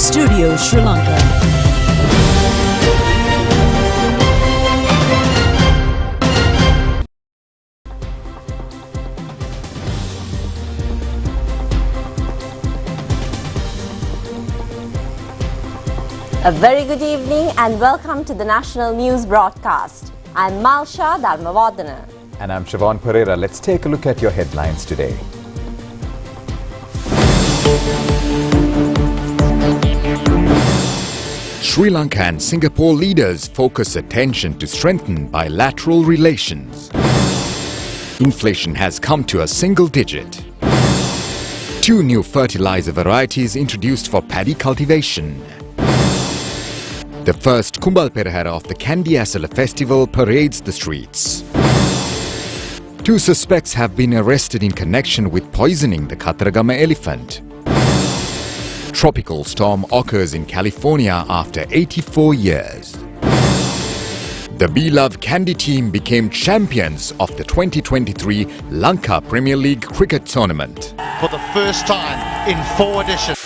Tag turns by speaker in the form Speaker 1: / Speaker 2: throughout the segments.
Speaker 1: Studio, Sri Lanka.
Speaker 2: A very good evening and welcome to the National News Broadcast. I'm Malsha Dharmavardhana.
Speaker 3: And I'm Siobhan Pereira. Let's take a look at your headlines today.
Speaker 4: Sri Lanka and Singapore leaders focus attention to strengthen bilateral relations. Inflation has come to a single digit. 2 new fertilizer varieties introduced for paddy cultivation. The first Kumbal Perahara of the Kandiasala festival parades the streets. 2 suspects have been arrested in connection with poisoning the Kataragama elephant. Tropical storm occurs in California after 84 years. The beloved Kandy team became champions of the 2023 Lanka Premier League cricket tournament.
Speaker 5: For the first time in 4 editions.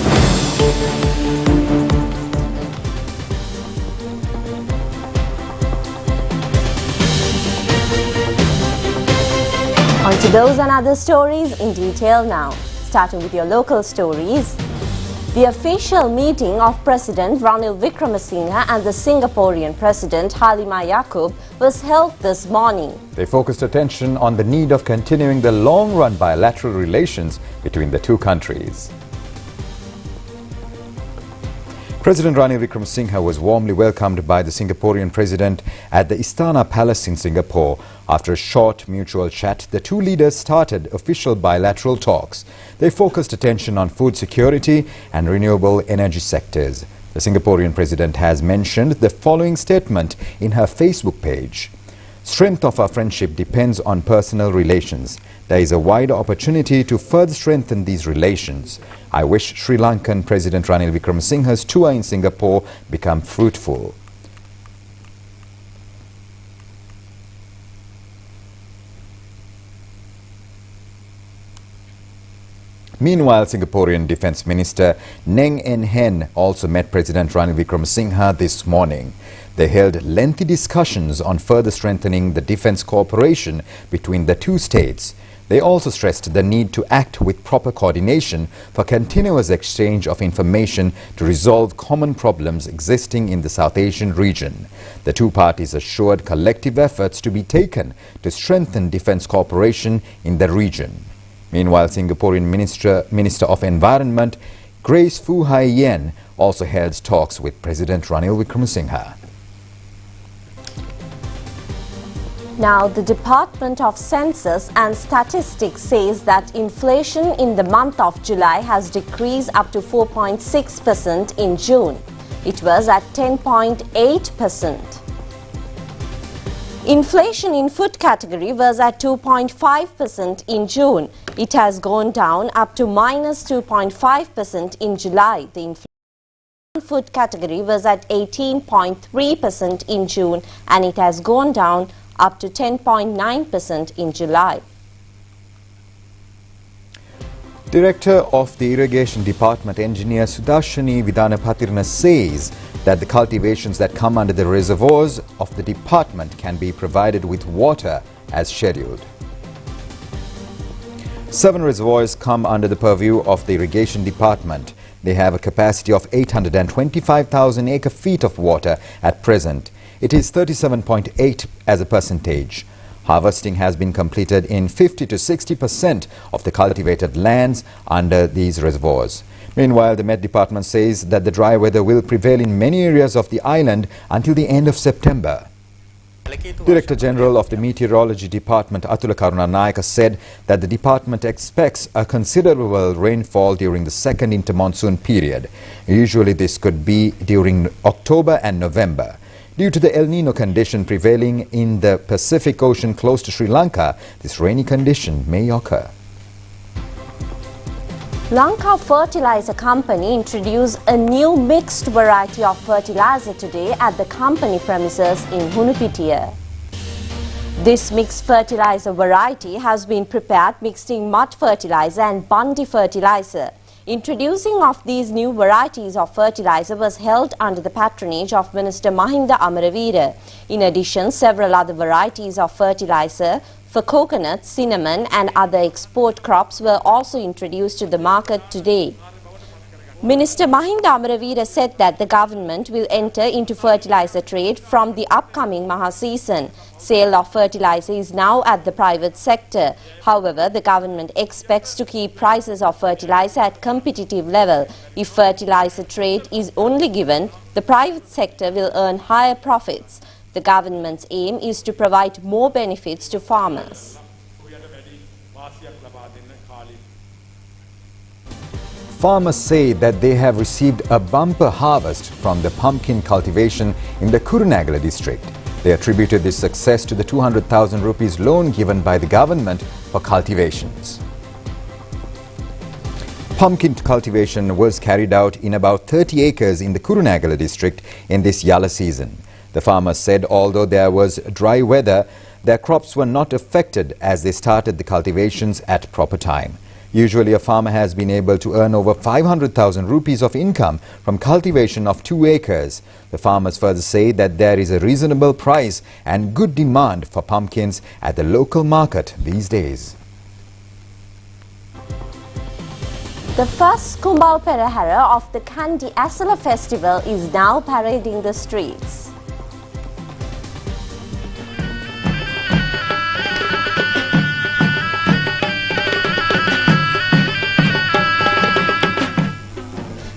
Speaker 2: On to those and other stories in detail now. Starting with your local stories. The official meeting of President Ranil Wickremesinghe and the Singaporean President Halimah Yacob was held this morning.
Speaker 3: They focused attention on the need of continuing the long-run bilateral relations between the two countries. President Ranil Wickremesinghe was warmly welcomed by the Singaporean President at the Istana Palace in Singapore. After a short mutual chat, the two leaders started official bilateral talks. They focused attention on food security and renewable energy sectors. The Singaporean President has mentioned the following statement in her Facebook page. Strength of our friendship depends on personal relations. There is a wide opportunity to further strengthen these relations. I wish Sri Lankan President Ranil Wickremesinghe's tour in Singapore become fruitful. Meanwhile, Singaporean Defence Minister Neng En Hen also met President Ranil Wickremesinghe this morning. They held lengthy discussions on further strengthening the defence cooperation between the two states. They also stressed the need to act with proper coordination for continuous exchange of information to resolve common problems existing in the South Asian region. The two parties assured collective efforts to be taken to strengthen defence cooperation in the region. Meanwhile, Singaporean Minister of Environment Grace Fu Hai Yen also held talks with President Ranil Wickremesinghe.
Speaker 2: Now, the Department of Census and Statistics says that inflation in the month of July has decreased up to 4.6% in June. It was at 10.8%. Inflation in food category was at 2.5% in June. It has gone down up to minus 2.5% in July. The inflation in food category was at 18.3% in June and it has gone down up to 10.9% in July.
Speaker 3: Director of the Irrigation Department, Engineer Sudashini Vidanapatirna, says that the cultivations that come under the reservoirs of the department can be provided with water as scheduled. 7 reservoirs come under the purview of the Irrigation Department. They have a capacity of 825,000 acre-feet of water at present. It is 37.8 as a percentage. Harvesting has been completed in 50 to 60% of the cultivated lands under these reservoirs. Meanwhile, the Met Department says that the dry weather will prevail in many areas of the island until the end of September. Director General of the Meteorology Department, Atula Karuna Nayaka, said that the department expects a considerable rainfall during the second intermonsoon period. Usually this could be during October and November. Due to the El Nino condition prevailing in the Pacific Ocean close to Sri Lanka, this rainy condition may occur.
Speaker 2: Lanka Fertilizer Company introduced a new mixed variety of fertilizer today at the company premises in Hunupitiya. This mixed fertilizer variety has been prepared mixing mud fertilizer and Bundy fertilizer. Introducing of these new varieties of fertilizer was held under the patronage of Minister Mahinda Amaraveera. In addition, several other varieties of fertilizer for coconut, cinnamon and other export crops were also introduced to the market today. Minister Mahinda Amaraveera said that the government will enter into fertilizer trade from the upcoming Maha season. Sale of fertilizer is now at the private sector. However, the government expects to keep prices of fertilizer at competitive level. If fertilizer trade is only given, the private sector will earn higher profits. The government's aim is to provide more benefits to farmers.
Speaker 3: Farmers say that they have received a bumper harvest from the pumpkin cultivation in the Kurunegala district. They attributed this success to the 200,000 rupees loan given by the government for cultivations. Pumpkin cultivation was carried out in about 30 acres in the Kurunegala district in this Yala season. The farmers said although there was dry weather, their crops were not affected as they started the cultivations at proper time. Usually a farmer has been able to earn over 500,000 rupees of income from cultivation of 2 acres. The farmers further say that there is a reasonable price and good demand for pumpkins at the local market these days.
Speaker 2: The first Kumbal Perahara of the Kandy Asala festival is now parading the streets.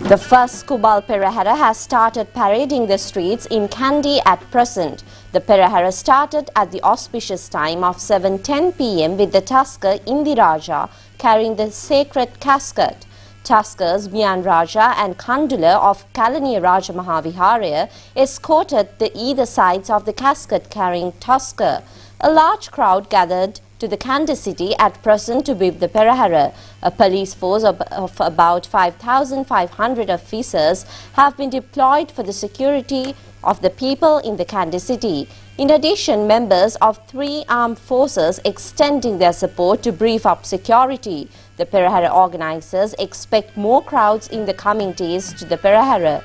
Speaker 2: The first Kubal Perahara has started parading the streets in Kandy at present. The Perahara started at the auspicious time of 7:10 p.m. with the Tusker Indiraja carrying the sacred casket. Tuskers Mian Raja and Kandula of Kalaniya Raja Mahaviharaya escorted the either sides of the casket carrying Tusker. A large crowd gathered to the Kandy city at present to view the Perahara. A police force of about 5,500 officers have been deployed for the security of the people in the Kandy city. In addition, members of 3 armed forces extending their support to beef up security. The Perahara organizers expect more crowds in the coming days to the Perahara.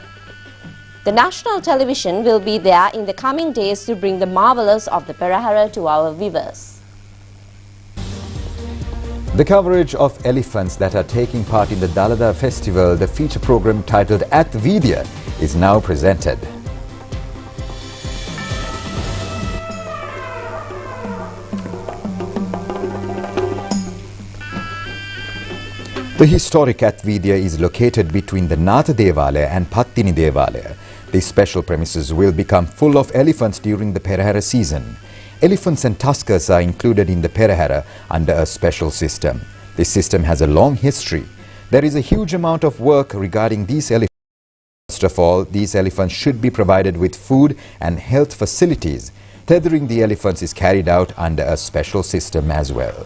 Speaker 2: The national television will be there in the coming days to bring the marvelous of the Perahara to our viewers.
Speaker 3: The coverage of elephants that are taking part in the Dalada festival, the feature program titled At Vidya, is now presented. The historic At Vidya is located between the Natha Devalaya and Pattini Devalaya. These special premises will become full of elephants during the Perahara season. Elephants and tuskers are included in the Perahara under a special system. This system has a long history. There is a huge amount of work regarding these elephants. First of all, these elephants should be provided with food and health facilities. Tethering the elephants is carried out under a special system as well.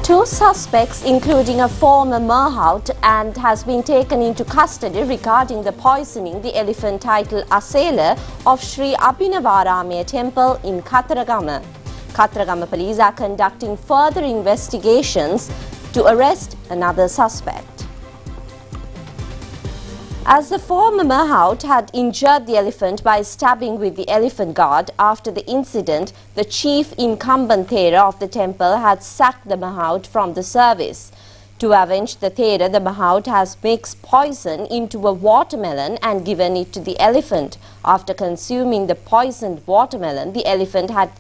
Speaker 2: Two suspects, including a former Merhout, and has been taken into custody regarding the poisoning the elephant title Asela of Sri Abhinavaramaya temple in Katharagama. Katharagama police are conducting further investigations to arrest another suspect. As the former Merhout had injured the elephant by stabbing with the elephant guard, after the incident, the chief incumbent Thera of the temple had sacked the Merhout from the service. To avenge the Thera, the Merhout has mixed poison into a watermelon and given it to the elephant. After consuming the poisoned watermelon, the elephant had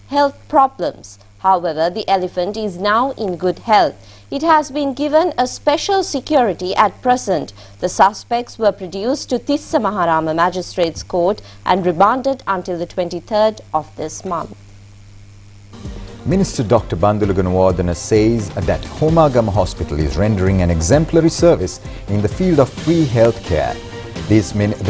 Speaker 2: health problems. However, the elephant is now in good health. It has been given a special security at present. The suspects were produced to Tissa Maharama Magistrates Court and remanded until the 23rd of this month.
Speaker 3: Minister Dr. Bandula Gunawardena says that Homagama Hospital is rendering an exemplary service in the field of free health care. The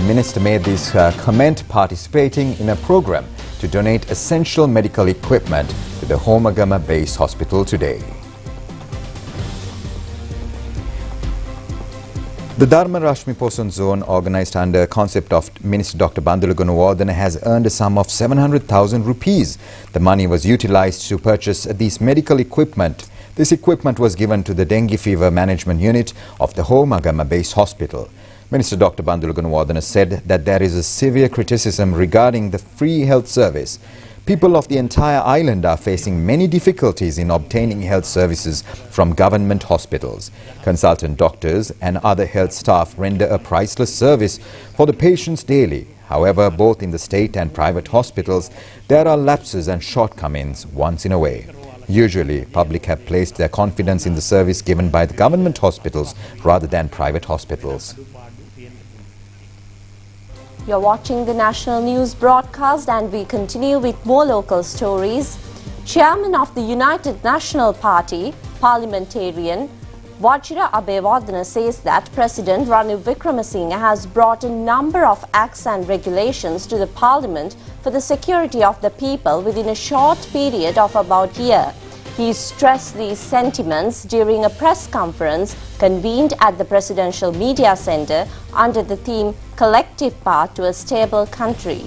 Speaker 3: minister made this comment participating in a program to donate essential medical equipment to the Homagama base hospital today. The Dharma Rashmi Poson Zone, organised under a concept of Minister Dr. Bandula Gunawardena, has earned a sum of 700,000 rupees. The money was utilised to purchase these medical equipment. This equipment was given to the dengue fever management unit of the Homagama base hospital. Minister Dr. Bandula Gunawardena said that there is a severe criticism regarding the free health service. People of the entire island are facing many difficulties in obtaining health services from government hospitals. Consultant doctors and other health staff render a priceless service for the patients daily. However, both in the state and private hospitals, there are lapses and shortcomings once in a way. Usually, public have placed their confidence in the service given by the government hospitals rather than private hospitals.
Speaker 2: You're watching the national news broadcast and we continue with more local stories. Chairman of the United National Party, parliamentarian Vajira Abeyewardene says that President Ranil Wickremesinghe has brought a number of acts and regulations to the parliament for the security of the people within a short period of about a year. He stressed these sentiments during a press conference convened at the Presidential Media Centre under the theme Collective Path to a Stable Country.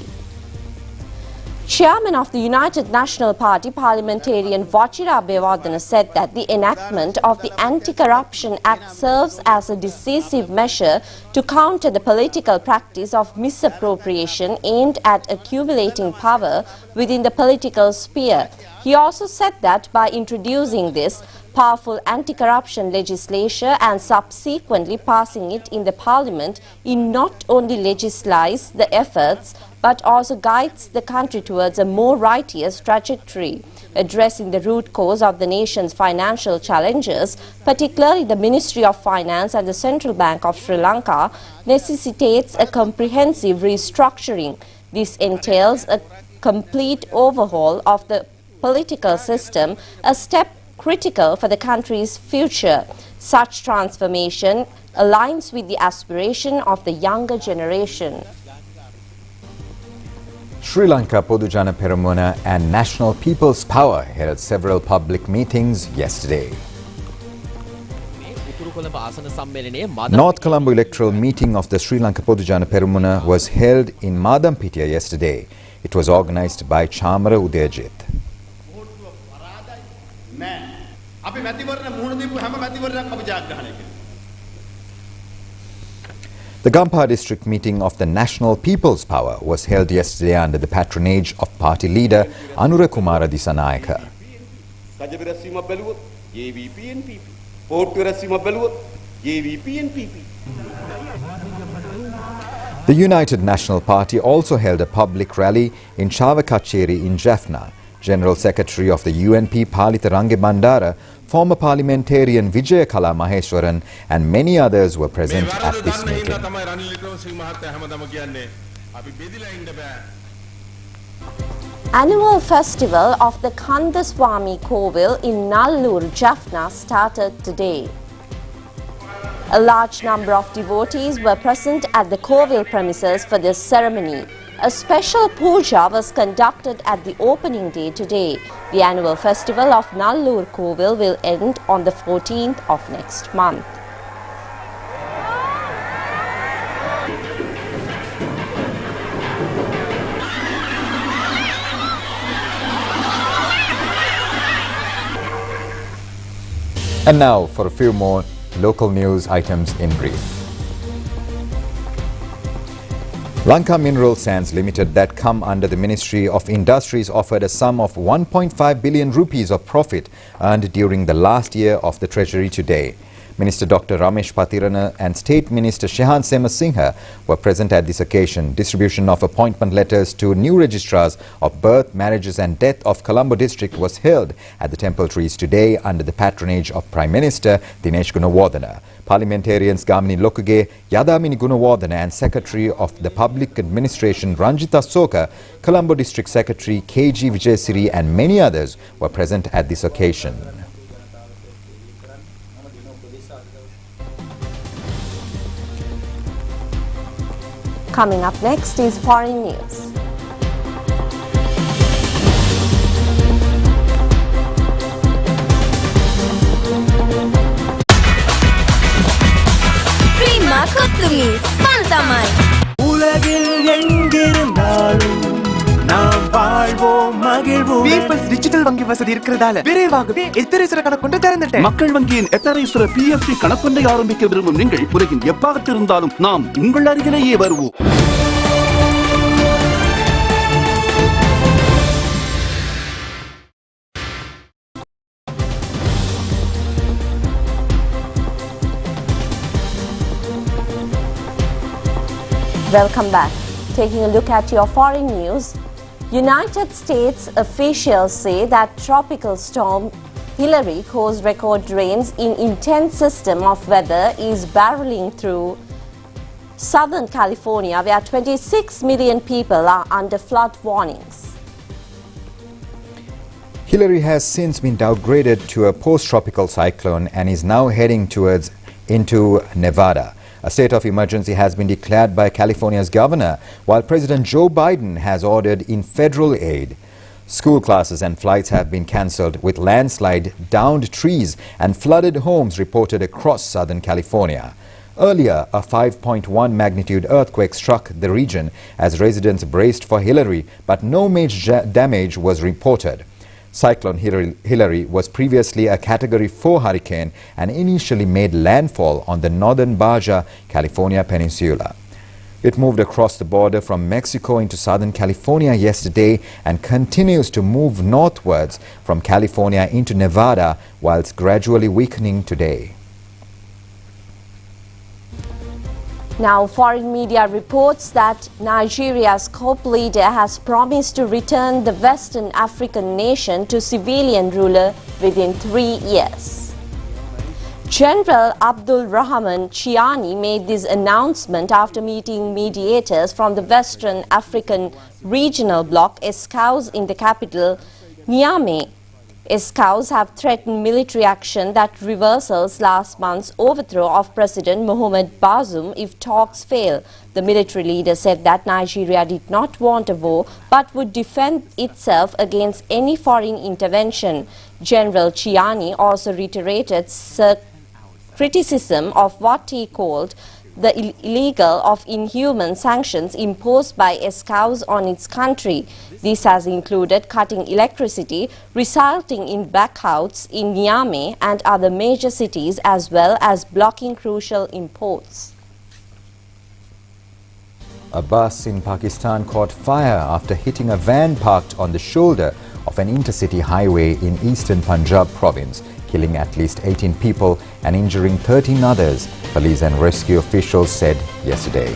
Speaker 2: Chairman of the United National Party, parliamentarian Vajira Abeyewardene said that the enactment of the Anti-Corruption Act serves as a decisive measure to counter the political practice of misappropriation aimed at accumulating power within the political sphere. He also said that by introducing this powerful anti-corruption legislation and subsequently passing it in the parliament, it not only legislates the efforts but also guides the country towards a more righteous trajectory. Addressing the root cause of the nation's financial challenges, particularly the Ministry of Finance and the Central Bank of Sri Lanka, necessitates a comprehensive restructuring. This entails a complete overhaul of the political system, a step critical for the country's future. Such transformation aligns with the aspiration of the younger generation.
Speaker 3: Sri Lanka Podujana Peramuna and National People's Power held several public meetings yesterday. North Colombo electoral meeting of the Sri Lanka Podujana Peramuna was held in Madampitiya yesterday. It was organised by Chamara Udayajith. The Gampaha district meeting of the National People's Power was held yesterday under the patronage of party leader Anura Kumara Disanayaka. The United National Party also held a public rally in Chavakacheri in Jaffna. General Secretary of the UNP Palitha Range Bandara, former parliamentarian Vijaya Kala Maheshwaran and many others were present at this meeting.
Speaker 2: Annual festival of the Kandaswamy Kovil in Nallur, Jaffna started today. A large number of devotees were present at the Kovil premises for this ceremony. A special puja was conducted at the opening day today. The annual festival of Nallur Kovil will end on the 14th of next month.
Speaker 3: And now for a few more local news items in brief. Lanka Mineral Sands Limited, that come under the Ministry of Industries, offered a sum of 1.5 billion rupees of profit earned during the last year of the Treasury today. Minister Dr. Ramesh Patirana and State Minister Shehan Semasinghe were present at this occasion. Distribution of appointment letters to new registrars of birth, marriages and death of Colombo district was held at the Temple Trees today under the patronage of Prime Minister Dinesh Gunawardena. Parliamentarians Gamini Lokuge, Yadamini Gunawardena and Secretary of the Public Administration Ranjita Soka, Colombo District Secretary KG Vijayasiri and many others were present at this occasion.
Speaker 2: Coming up next is foreign news.
Speaker 1: People's digital வங்கி வசதி இருக்கிறதால விரைவாகவே எத்தரைசர கணக்குண்டு திறந்துட்டேன்.
Speaker 6: மக்கள் வங்கியின் எத்தரைசர PFC கணக்குண்டை ஆரம்பிக்க விரும்பும் நீங்கள் உலகின் எப்பாகத்திருந்தாலும் நாம் உங்கள் அருகிலேயே வருவோம்.
Speaker 2: Welcome back. Taking a look at your foreign news. United States officials say that tropical storm Hillary caused record rains in intense system of weather is barreling through Southern California, where 26 million people are under flood warnings.
Speaker 3: Hillary has since been downgraded to a post-tropical cyclone and is now heading into Nevada. A state of emergency has been declared by California's governor, while President Joe Biden has ordered in federal aid. School classes and flights have been cancelled, with landslide, downed trees and flooded homes reported across Southern California. Earlier, a 5.1 magnitude earthquake struck the region as residents braced for Hillary, but no major damage was reported. Cyclone Hillary was previously a Category 4 hurricane and initially made landfall on the northern Baja California peninsula. It moved across the border from Mexico into Southern California yesterday and continues to move northwards from California into Nevada whilst gradually weakening today.
Speaker 2: Now, foreign media reports that Nigeria's COP leader has promised to return the Western African nation to civilian ruler within 3 years. General Abdul Rahman Chiani made this announcement after meeting mediators from the Western African Regional Bloc ESCOWS in the capital, Niamey. ESCOWS have threatened military action that reverses last month's overthrow of President Mohamed Bazoum if talks fail. The military leader said that Nigeria did not want a war but would defend itself against any foreign intervention. General Chiani also reiterated criticism of what he called the illegal of inhuman sanctions imposed by ESCOWS on its country. This has included cutting electricity, resulting in blackouts in Niamey and other major cities, as well as blocking crucial imports.
Speaker 3: A bus in Pakistan caught fire after hitting a van parked on the shoulder of an intercity highway in eastern Punjab province, killing at least 18 people and injuring 13 others, police and rescue officials said yesterday.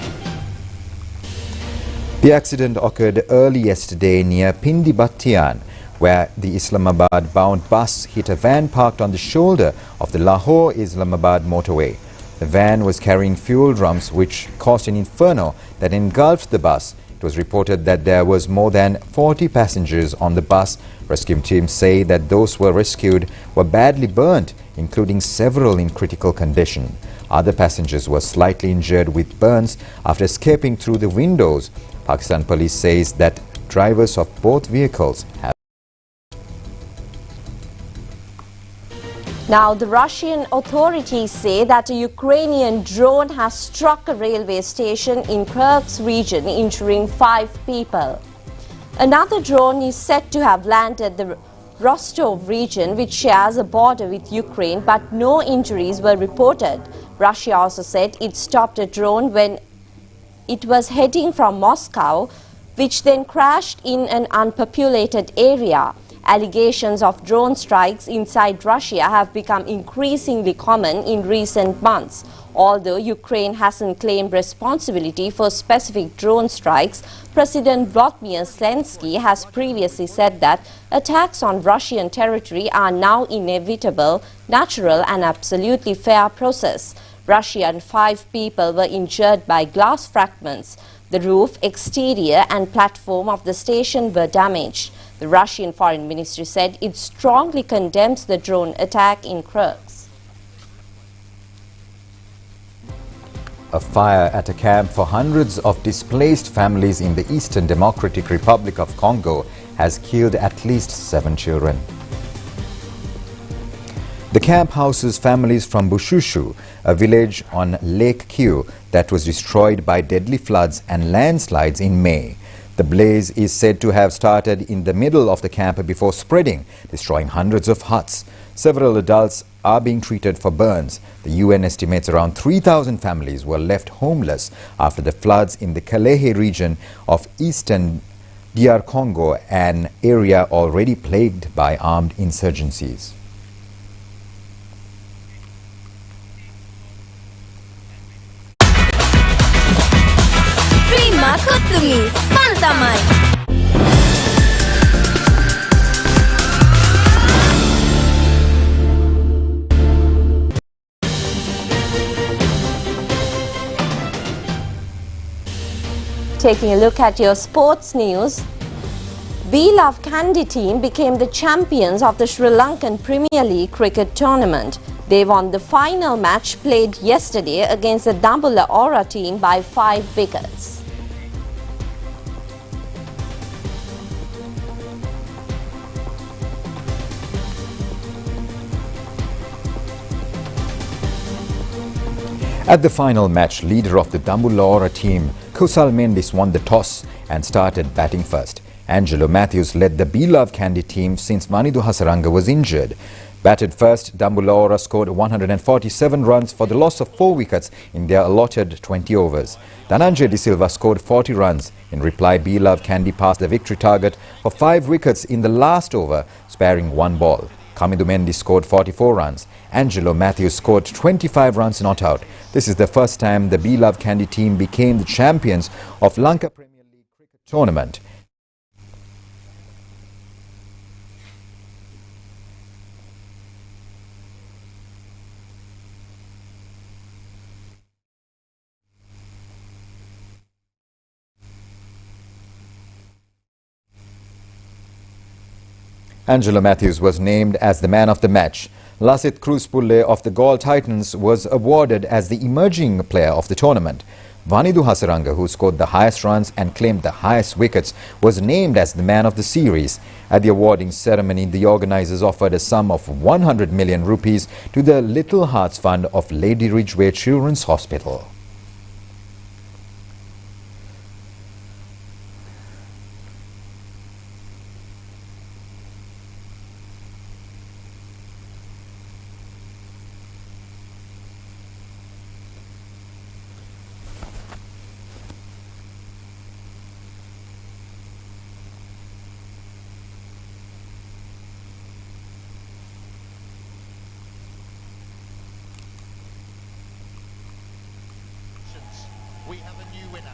Speaker 3: The accident occurred early yesterday near Pindi Battian, where the Islamabad-bound bus hit a van parked on the shoulder of the Lahore-Islamabad motorway. The van was carrying fuel drums which caused an inferno that engulfed the bus. It was reported that there was more than 40 passengers on the bus. Rescue teams say that those who were rescued were badly burnt, including several in critical condition. Other passengers were slightly injured with burns after escaping through the windows. Pakistan police says that drivers of both vehicles have.
Speaker 2: Now, the Russian authorities say that a Ukrainian drone has struck a railway station in Kursk region, injuring 5 people. Another drone is said to have landed the Rostov region, which shares a border with Ukraine, but no injuries were reported. Russia also said it stopped a drone when it was heading from Moscow, which then crashed in an unpopulated area. Allegations of drone strikes inside Russia have become increasingly common in recent months. Although Ukraine hasn't claimed responsibility for specific drone strikes, President Volodymyr Zelensky has previously said that attacks on Russian territory are now inevitable, natural and absolutely fair process. Russia and 5 people were injured by glass fragments. The roof, exterior and platform of the station were damaged. The Russian Foreign Ministry said it strongly condemns the drone attack in Kursk.
Speaker 3: A fire at a camp for hundreds of displaced families in the Eastern Democratic Republic of Congo has killed at least 7 children. The camp houses families from Bushushu, a village on Lake Kivu that was destroyed by deadly floods and landslides in May. The blaze is said to have started in the middle of the camp before spreading, destroying hundreds of huts. Several adults are being treated for burns. The UN estimates around 3,000 families were left homeless after the floods in the Kalehe region of eastern DR Congo, an area already plagued by armed insurgencies.
Speaker 2: Taking a look at your sports news, Beloved Kandy team became the champions of the Sri Lankan Premier League cricket tournament. They won the final match played yesterday against the Dambulla Ora team by 5 wickets.
Speaker 3: At the final match, leader of the Dambulla Ora team, Kusal Mendis, won the toss and started batting first. Angelo Matthews led the Beloved Kandy team since Vanidhu Hasaranga was injured. Batted first, Dambulla Ora scored 147 runs for the loss of 4 wickets in their allotted 20 overs. Dhananjay De Silva scored 40 runs. In reply, Beloved Kandy passed the victory target for 5 wickets in the last over, sparing 1 ball. Kamidu Mendy scored 44 runs. Angelo Matthews scored 25 runs not out. This is the first time the Beloved Kandy team became the champions of Lanka Premier League cricket tournament. Angelo Matthews was named as the man of the match. Lasith Cruzpulle of the Galle Titans was awarded as the emerging player of the tournament. Vanidhu Hasaranga, who scored the highest runs and claimed the highest wickets, was named as the man of the series. At the awarding ceremony, the organizers offered a sum of 100 million rupees to the Little Hearts Fund of Lady Ridgeway Children's Hospital.
Speaker 5: We have a new winner.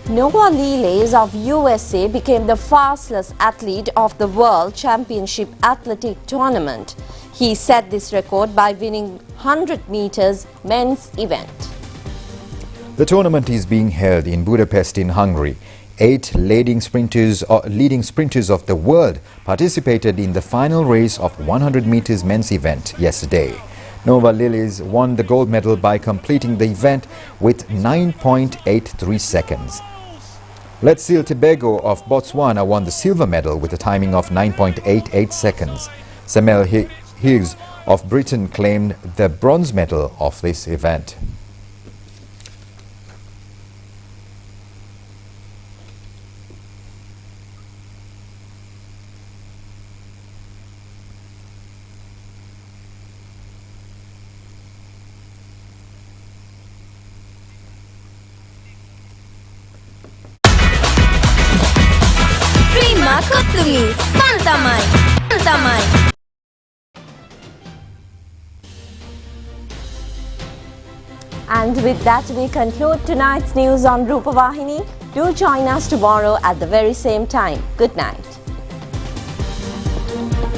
Speaker 2: Noah Leles of USA became the fastest athlete of the World Championship Athletic Tournament. He set this record by winning 100 meters men's event.
Speaker 3: The tournament is being held in Budapest in Hungary. 8 leading sprinters of the world participated in the final race of 100 meters men's event yesterday. Noah Leles won the gold medal by completing the event with 9.83 seconds. Letsil Tebego of Botswana won the silver medal with a timing of 9.88 seconds. Samuel Hughes of Britain claimed the bronze medal of this event.
Speaker 7: Prima Lungi, pantamai, pantamai.
Speaker 2: And with that, we conclude tonight's news on Rupavahini. Do join us tomorrow at the very same time. Good night.